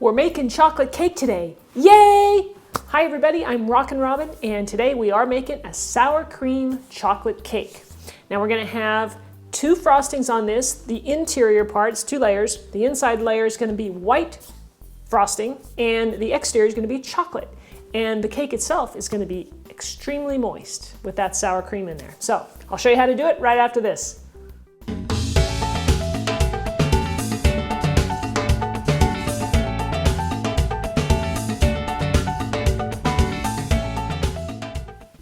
We're making chocolate cake today. Yay! Hi everybody, I'm Rockin' Robin, and today we are making a sour cream chocolate cake. Now we're gonna have two frostings on this. The interior part is 2 layers. The inside layer is gonna be white frosting, and the exterior is gonna be chocolate. And the cake itself is gonna be extremely moist with that sour cream in there. So I'll show you how to do it right after this.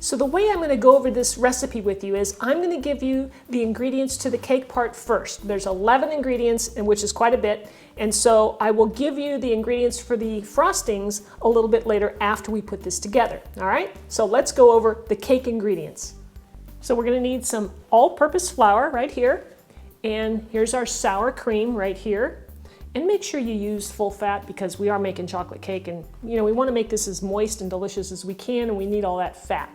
So the way I'm going to go over this recipe with you is I'm going to give you the ingredients to the cake part first. There's 11 ingredients, and which is quite a bit, and so I will give you the ingredients for the frostings a little bit later after we put this together. All right, so let's go over the cake ingredients. So we're going to need some all-purpose flour right here, and here's our sour cream right here. And make sure you use full fat because we are making chocolate cake, and we want to make this as moist and delicious as we can, and we need all that fat.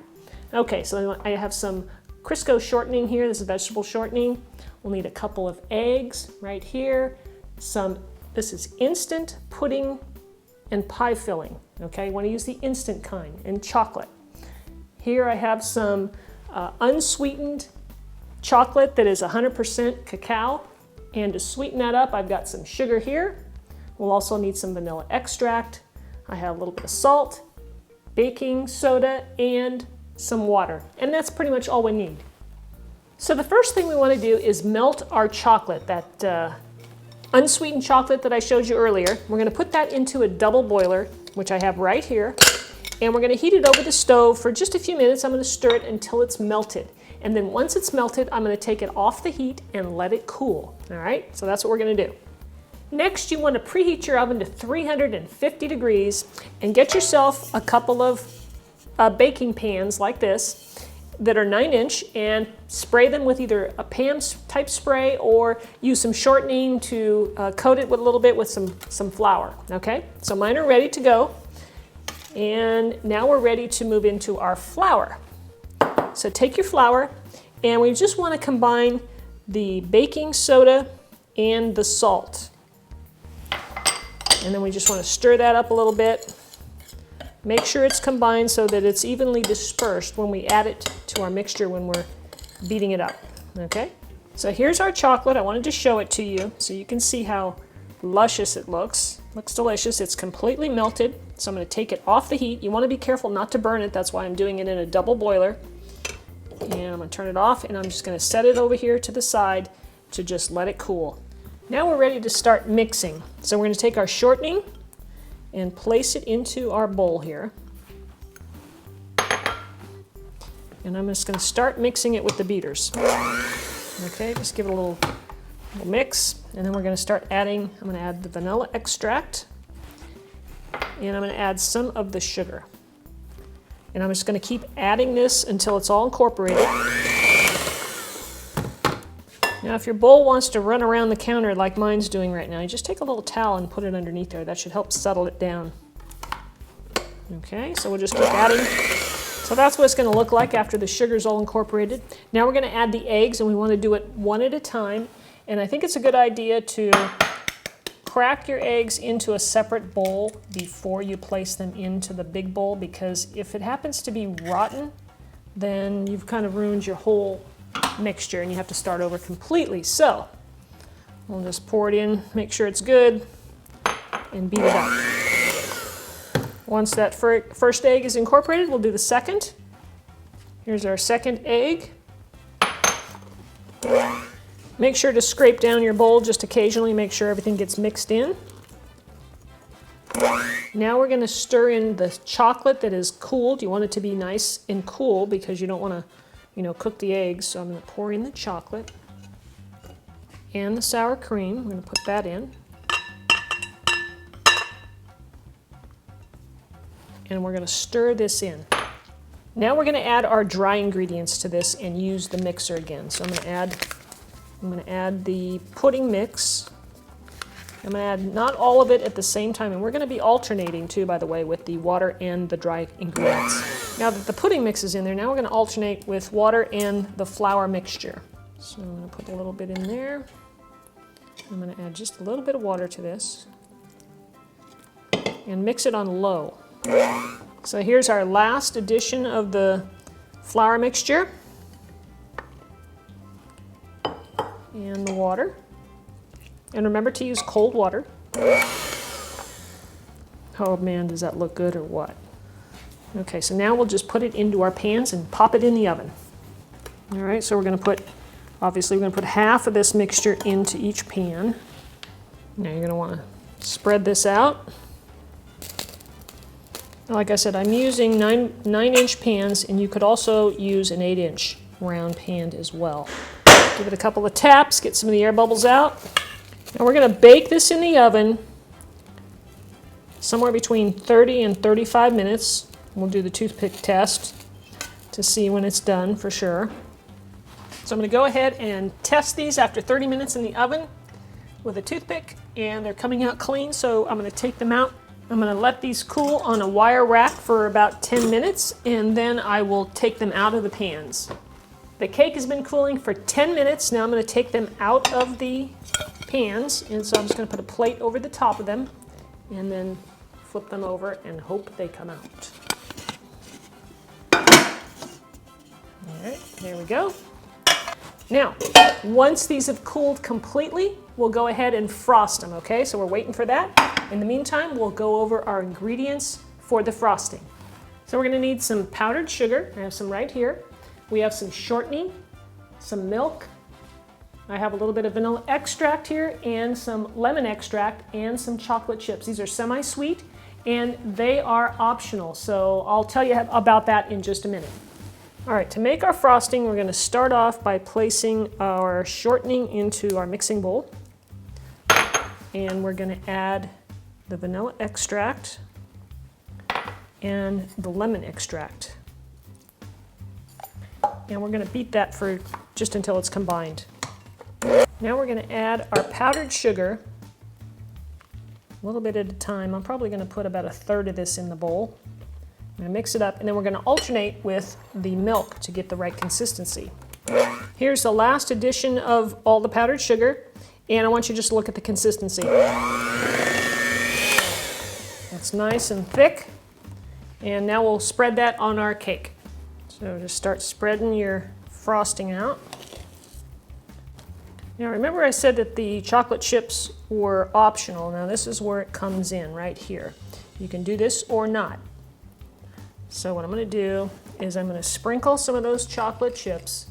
Okay, so I have some Crisco shortening here. This is vegetable shortening. We'll need a couple of eggs right here. This is instant pudding and pie filling. Okay, you want to use the instant kind, and chocolate. Here I have some unsweetened chocolate that is 100% cacao. And to sweeten that up, I've got some sugar here. We'll also need some vanilla extract. I have a little bit of salt, baking soda, and some water, and that's pretty much all we need. So the first thing we want to do is melt our chocolate, that unsweetened chocolate that I showed you earlier. We're going to put that into a double boiler, which I have right here, and we're going to heat it over the stove for just a few minutes. I'm going to stir it until it's melted, and then once it's melted, I'm going to take it off the heat and let it cool. All right, so that's what we're going to do. Next, you want to preheat your oven to 350 degrees and get yourself a couple of baking pans like this that are 9-inch, and spray them with either a Pam type spray or use some shortening to coat it with a little bit with some flour. Okay, so mine are ready to go, and now we're ready to move into our flour. So take your flour, and we just want to combine the baking soda and the salt, and then we just want to stir that up a little bit. Make sure it's combined so that it's evenly dispersed when we add it to our mixture when we're beating it up, okay? So here's our chocolate. I wanted to show it to you so you can see how luscious it looks. Looks delicious. It's completely melted, so I'm going to take it off the heat. You want to be careful not to burn it. That's why I'm doing it in a double boiler. And I'm going to turn it off, and I'm just going to set it over here to the side to just let it cool. Now we're ready to start mixing. So we're going to take our shortening and place it into our bowl here. And I'm just going to start mixing it with the beaters. Okay, just give it a little mix, and then we're going to start adding, I'm going to add the vanilla extract, and I'm going to add some of the sugar. And I'm just going to keep adding this until it's all incorporated. Now, if your bowl wants to run around the counter like mine's doing right now, you just take a little towel and put it underneath there. That should help settle it down. Okay, so we'll just keep adding. So that's what it's going to look like after the sugar's all incorporated. Now we're going to add the eggs, and we want to do it one at a time. And I think it's a good idea to crack your eggs into a separate bowl before you place them into the big bowl, because if it happens to be rotten, then you've kind of ruined your whole mixture and you have to start over completely. So we'll just pour it in, make sure it's good, and beat it up. Once that first egg is incorporated, we'll do the second. Here's our second egg. Make sure to scrape down your bowl just occasionally, make sure everything gets mixed in. Now we're going to stir in the chocolate that is cooled. You want it to be nice and cool because you don't want to cook the eggs. So I'm going to pour in the chocolate and the sour cream. I'm going to put that in. And we're going to stir this in. Now we're going to add our dry ingredients to this and use the mixer again. So I'm going to add the pudding mix. I'm going to add not all of it at the same time, and we're going to be alternating too, by the way, with the water and the dry ingredients. Now that the pudding mix is in there, now we're going to alternate with water and the flour mixture. So I'm going to put a little bit in there. I'm going to add just a little bit of water to this. and mix it on low. So here's our last addition of the flour mixture and the water. And remember to use cold water. Oh man, does that look good or what? Okay, so now we'll just put it into our pans and pop it in the oven. All right, so we're going to put, obviously we're going to put half of this mixture into each pan. Now you're going to want to spread this out. Like I said, I'm using 9-inch pans, and you could also use an 8-inch round pan as well. Give it a couple of taps, get some of the air bubbles out. Now we're going to bake this in the oven somewhere between 30 and 35 minutes. We'll do the toothpick test to see when it's done for sure. So I'm going to go ahead and test these after 30 minutes in the oven with a toothpick, and they're coming out clean, so I'm going to take them out. I'm going to let these cool on a wire rack for about 10 minutes, and then I will take them out of the pans. The cake has been cooling for 10 minutes. Now I'm going to take them out of the pans, and so I'm just going to put a plate over the top of them and then flip them over and hope they come out. All right, there we go. Now, once these have cooled completely, we'll go ahead and frost them, okay? So we're waiting for that. In the meantime, we'll go over our ingredients for the frosting. So we're gonna need some powdered sugar. I have some right here. We have some shortening, some milk. I have a little bit of vanilla extract here and some lemon extract and some chocolate chips. These are semi-sweet and they are optional. So I'll tell you about that in just a minute. All right, to make our frosting, we're going to start off by placing our shortening into our mixing bowl. And we're going to add the vanilla extract and the lemon extract. And we're going to beat that for just until it's combined. Now we're going to add our powdered sugar, a little bit at a time. I'm probably going to put about 1/3 of this in the bowl. I'm going to mix it up, and then we're going to alternate with the milk to get the right consistency. Here's the last addition of all the powdered sugar, and I want you to just look at the consistency. It's nice and thick, and now we'll spread that on our cake. So just start spreading your frosting out. Now remember I said that the chocolate chips were optional. Now this is where it comes in, right here. You can do this or not. So what I'm going to do is I'm going to sprinkle some of those chocolate chips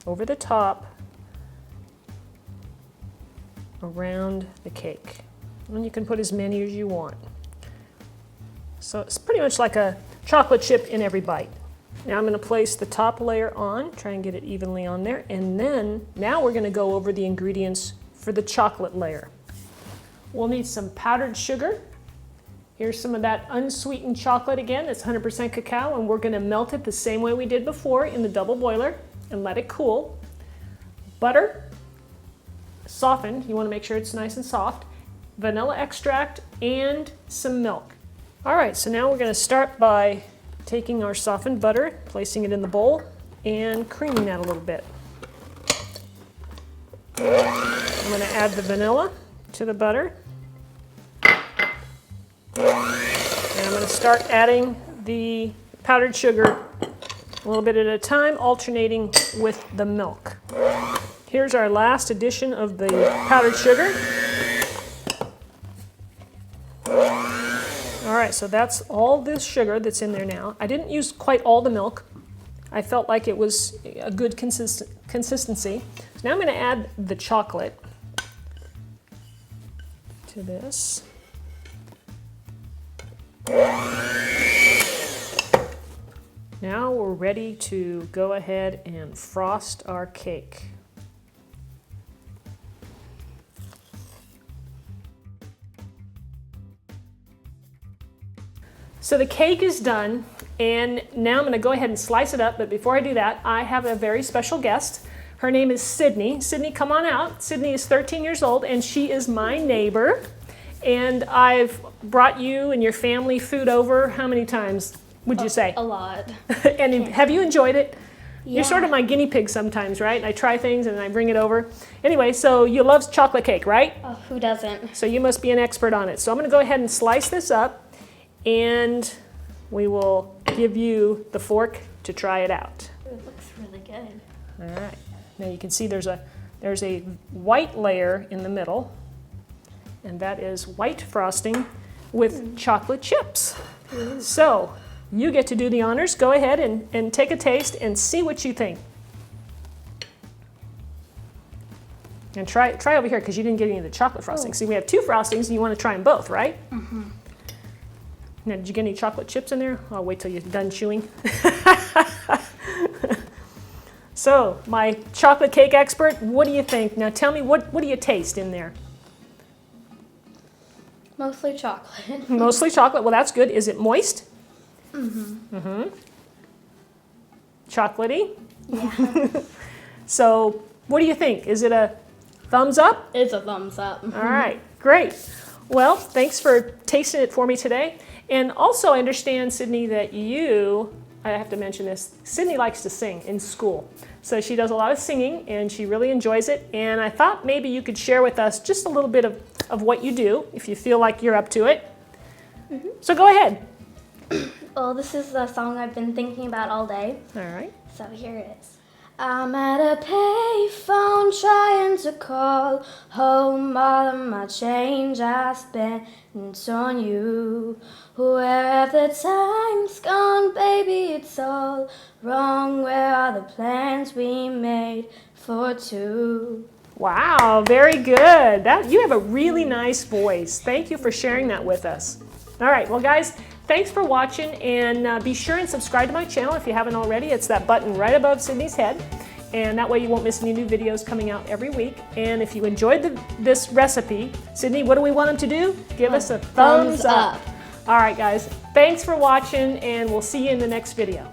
over the top around the cake. And you can put as many as you want. So it's pretty much like a chocolate chip in every bite. Now I'm going to place the top layer on, try and get it evenly on there, and then now we're going to go over the ingredients for the chocolate layer. We'll need some powdered sugar. Here's some of that unsweetened chocolate again. It's 100% cacao, and we're going to melt it the same way we did before in the double boiler and let it cool. Butter, softened. You want to make sure it's nice and soft. Vanilla extract and some milk. All right, so now we're going to start by taking our softened butter, placing it in the bowl, and creaming that a little bit. I'm going to add the vanilla to the butter. And I'm going to start adding the powdered sugar a little bit at a time, alternating with the milk. Here's our last addition of the powdered sugar. All right, so that's all this sugar that's in there now. I didn't use quite all the milk. I felt like it was a good consistency. So now I'm going to add the chocolate to this. Now we're ready to go ahead and frost our cake. So the cake is done, and now I'm going to go ahead and slice it up, but before I do that, I have a very special guest. Her name is Sydney. Sydney, come on out. Sydney is 13 years old, and she is my neighbor. And I've brought you and your family food over how many times, would you say? A lot. And have you enjoyed it? You're sort of my guinea pig sometimes, right? I try things and I bring it over. Anyway, so you love chocolate cake, right? Oh, who doesn't? So you must be an expert on it. So I'm going to go ahead and slice this up, and we will give you the fork to try it out. It looks really good. All right. Now you can see there's a white layer in the middle, and that is white frosting with chocolate chips. So you get to do the honors. Go ahead and take a taste and see what you think. And try over here, because you didn't get any of the chocolate frosting. See, we have 2 frostings and you want to try them both, right? Mm-hmm. Now, did you get any chocolate chips in there? I'll wait till you're done chewing. So, my chocolate cake expert, what do you think? Now tell me, what do you taste in there? Mostly chocolate. Mostly chocolate. Well, that's good. Is it moist? Mm-hmm. Mm-hmm. Chocolatey? Yeah. So, what do you think? Is it a thumbs up? It's a thumbs up. All right, great. Well, thanks for tasting it for me today. And also, I understand, Sydney, that I have to mention this, Sydney likes to sing in school. So she does a lot of singing, and she really enjoys it. And I thought maybe you could share with us just a little bit of what you do, if you feel like you're up to it. Mm-hmm. So go ahead. Well, this is the song I've been thinking about all day. All right. So here it is. I'm at a payphone trying to call home all of my change I spent on you. Where have the times gone, baby? It's all wrong. Where are the plans we made for 2? Wow, very good. You have a really nice voice. Thank you for sharing that with us. All right, well, guys, thanks for watching, and be sure and subscribe to my channel if you haven't already. It's that button right above Sydney's head, and that way you won't miss any new videos coming out every week. And if you enjoyed this recipe, Sydney, what do we want them to do? Give us a thumbs up. All right, guys, thanks for watching, and we'll see you in the next video.